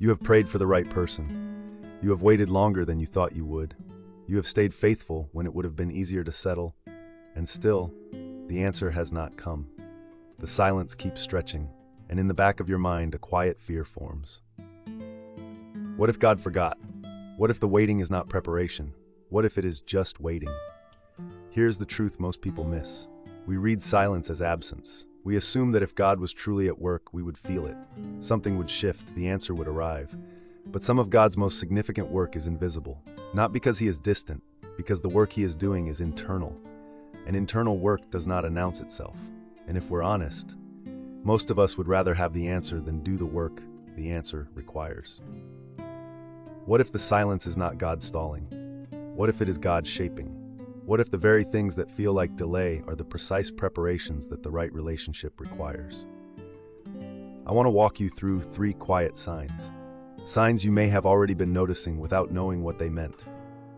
You have prayed for the right person. You have waited longer than you thought you would. You have stayed faithful when it would have been easier to settle. And still, the answer has not come. The silence keeps stretching, and in the back of your mind, a quiet fear forms. What if God forgot? What if the waiting is not preparation? What if it is just waiting? Here's the truth most people miss. We read silence as absence. We assume that if God was truly at work, we would feel it. Something would shift, the answer would arrive. But some of God's most significant work is invisible. Not because he is distant, because the work he is doing is internal. And internal work does not announce itself. And if we're honest, most of us would rather have the answer than do the work the answer requires. What if the silence is not God stalling? What if it is God shaping? What if the very things that feel like delay are the precise preparations that the right relationship requires? I want to walk you through 3 quiet signs. Signs you may have already been noticing without knowing what they meant.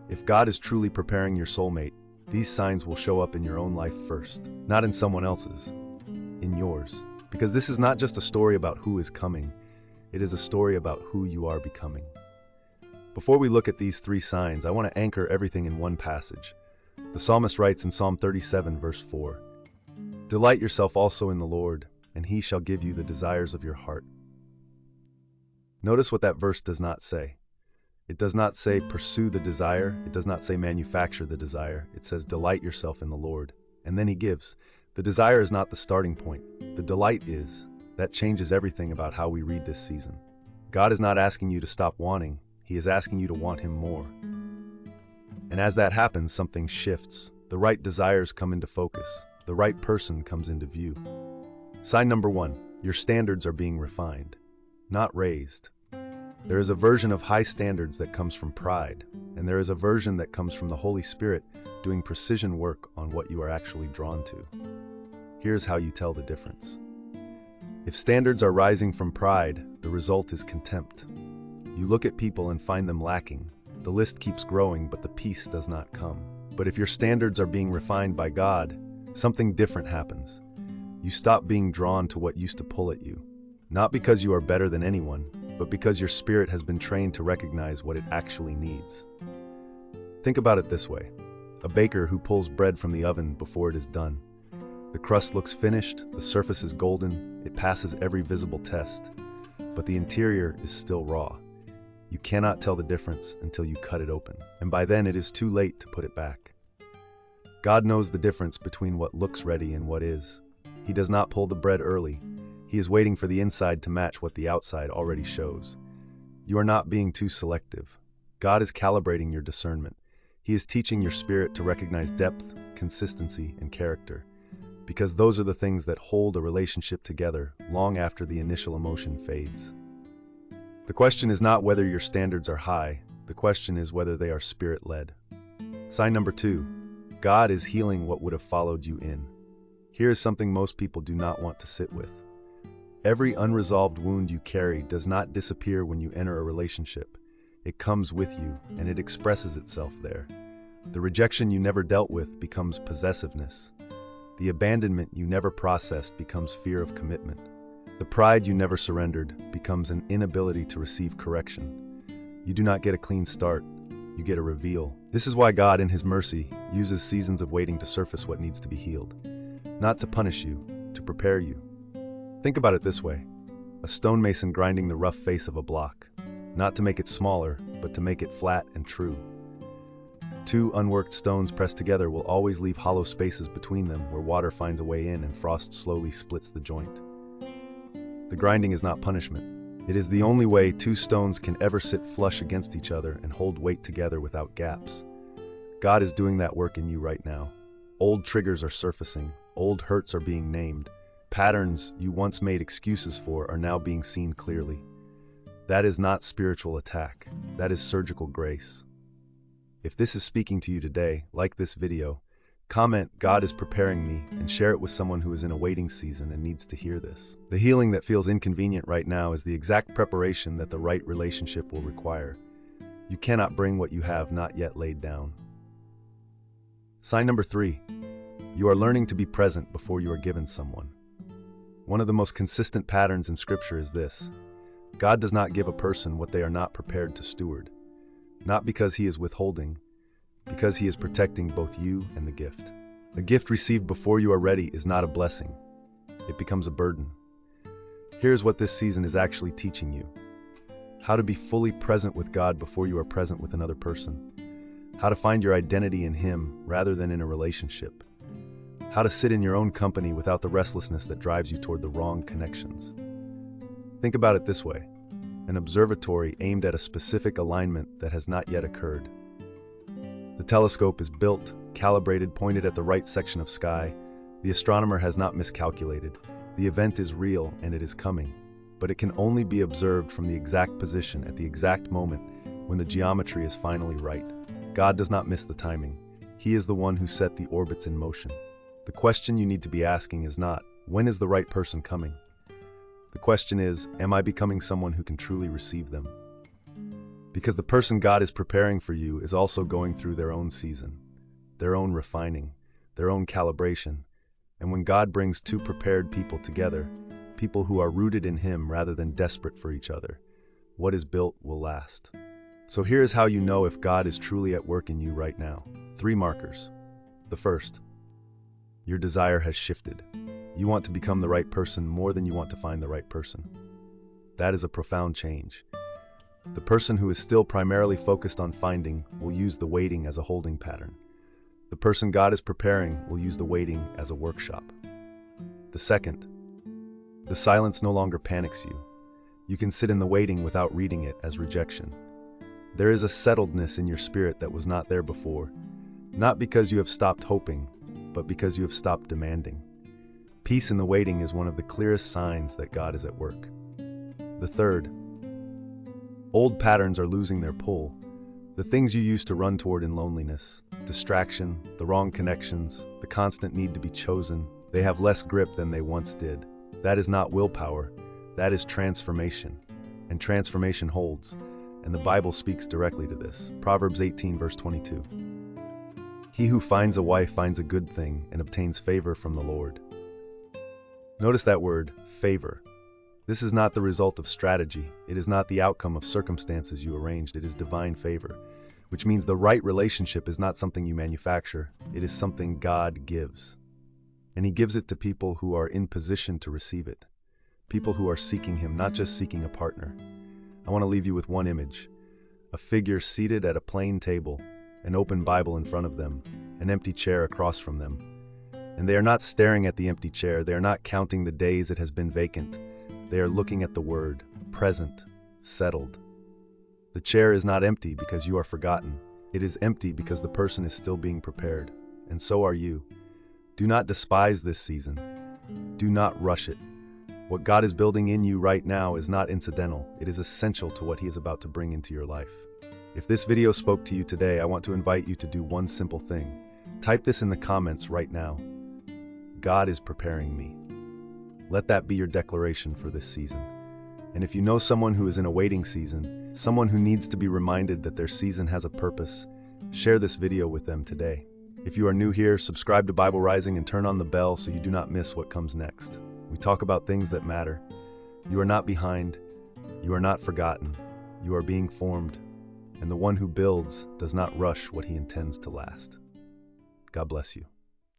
If God is truly preparing your soulmate, these signs will show up in your own life first, not in someone else's, in yours. Because this is not just a story about who is coming, it is a story about who you are becoming. Before we look at these 3 signs, I want to anchor everything in one passage. The psalmist writes in Psalm 37, verse 4, "Delight yourself also in the Lord, and he shall give you the desires of your heart." Notice what that verse does not say. It does not say pursue the desire. It does not say manufacture the desire. It says delight yourself in the Lord. And then he gives. The desire is not the starting point. The delight is. That changes everything about how we read this season. God is not asking you to stop wanting. He is asking you to want him more. And as that happens, something shifts. The right desires come into focus. The right person comes into view. Sign number 1, your standards are being refined, not raised. There is a version of high standards that comes from pride, and there is a version that comes from the Holy Spirit doing precision work on what you are actually drawn to. Here's how you tell the difference. If standards are rising from pride, the result is contempt. You look at people and find them lacking. The list keeps growing, but the peace does not come. But if your standards are being refined by God, something different happens. You stop being drawn to what used to pull at you. Not because you are better than anyone, but because your spirit has been trained to recognize what it actually needs. Think about it this way. A baker who pulls bread from the oven before it is done. The crust looks finished, the surface is golden, it passes every visible test, but the interior is still raw. You cannot tell the difference until you cut it open, and by then it is too late to put it back. God knows the difference between what looks ready and what is. He does not pull the bread early. He is waiting for the inside to match what the outside already shows. You are not being too selective. God is calibrating your discernment. He is teaching your spirit to recognize depth, consistency, and character, because those are the things that hold a relationship together long after the initial emotion fades. The question is not whether your standards are high. The question is whether they are spirit-led. Sign number 2, God is healing what would have followed you in. Here is something most people do not want to sit with. Every unresolved wound you carry does not disappear when you enter a relationship. It comes with you, and it expresses itself there. The rejection you never dealt with becomes possessiveness. The abandonment you never processed becomes fear of commitment. The pride you never surrendered becomes an inability to receive correction. You do not get a clean start, you get a reveal. This is why God, in his mercy, uses seasons of waiting to surface what needs to be healed. Not to punish you, to prepare you. Think about it this way. A stonemason grinding the rough face of a block. Not to make it smaller, but to make it flat and true. 2 unworked stones pressed together will always leave hollow spaces between them where water finds a way in and frost slowly splits the joint. The grinding is not punishment. It is the only way 2 stones can ever sit flush against each other and hold weight together without gaps. God is doing that work in you right now. Old triggers are surfacing. Old hurts are being named. Patterns you once made excuses for are now being seen clearly. That is not spiritual attack. That is surgical grace. If this is speaking to you today, like this video, comment "God is preparing me" and share it with someone who is in a waiting season and needs to hear this. The healing that feels inconvenient right now is the exact preparation that the right relationship will require. You cannot bring what you have not yet laid down. Sign number 3. You are learning to be present before you are given someone. One of the most consistent patterns in Scripture is this. God does not give a person what they are not prepared to steward. Not because he is withholding, because he is protecting both you and the gift. A gift received before you are ready is not a blessing. It becomes a burden. Here's what this season is actually teaching you. How to be fully present with God before you are present with another person. How to find your identity in him rather than in a relationship. How to sit in your own company without the restlessness that drives you toward the wrong connections. Think about it this way: an observatory aimed at a specific alignment that has not yet occurred. The telescope is built, calibrated, pointed at the right section of sky. The astronomer has not miscalculated. The event is real and it is coming, but it can only be observed from the exact position at the exact moment when the geometry is finally right. God does not miss the timing. He is the one who set the orbits in motion. The question you need to be asking is not, when is the right person coming? The question is, am I becoming someone who can truly receive them? Because the person God is preparing for you is also going through their own season, their own refining, their own calibration. And when God brings two prepared people together, people who are rooted in him rather than desperate for each other, what is built will last. So here is how you know if God is truly at work in you right now. 3 markers. The first, your desire has shifted. You want to become the right person more than you want to find the right person. That is a profound change. The person who is still primarily focused on finding will use the waiting as a holding pattern. The person God is preparing will use the waiting as a workshop. The second, the silence no longer panics you. You can sit in the waiting without reading it as rejection. There is a settledness in your spirit that was not there before, not because you have stopped hoping, but because you have stopped demanding. Peace in the waiting is one of the clearest signs that God is at work. The third, old patterns are losing their pull. The things you used to run toward in loneliness, distraction, the wrong connections, the constant need to be chosen, they have less grip than they once did. That is not willpower, that is transformation. And transformation holds, and the Bible speaks directly to this. Proverbs 18 verse 22. He who finds a wife finds a good thing and obtains favor from the Lord. Notice that word, favor. This is not the result of strategy. It is not the outcome of circumstances you arranged. It is divine favor, which means the right relationship is not something you manufacture. It is something God gives. And he gives it to people who are in position to receive it. People who are seeking him, not just seeking a partner. I want to leave you with one image. A figure seated at a plain table, an open Bible in front of them, an empty chair across from them. And they are not staring at the empty chair. They are not counting the days it has been vacant. They are looking at the word, present, settled. The chair is not empty because you are forgotten. It is empty because the person is still being prepared. And so are you. Do not despise this season. Do not rush it. What God is building in you right now is not incidental. It is essential to what he is about to bring into your life. If this video spoke to you today, I want to invite you to do one simple thing. Type this in the comments right now. God is preparing me. Let that be your declaration for this season. And if you know someone who is in a waiting season, someone who needs to be reminded that their season has a purpose, share this video with them today. If you are new here, subscribe to Bible Rising and turn on the bell so you do not miss what comes next. We talk about things that matter. You are not behind. You are not forgotten. You are being formed. And the one who builds does not rush what he intends to last. God bless you.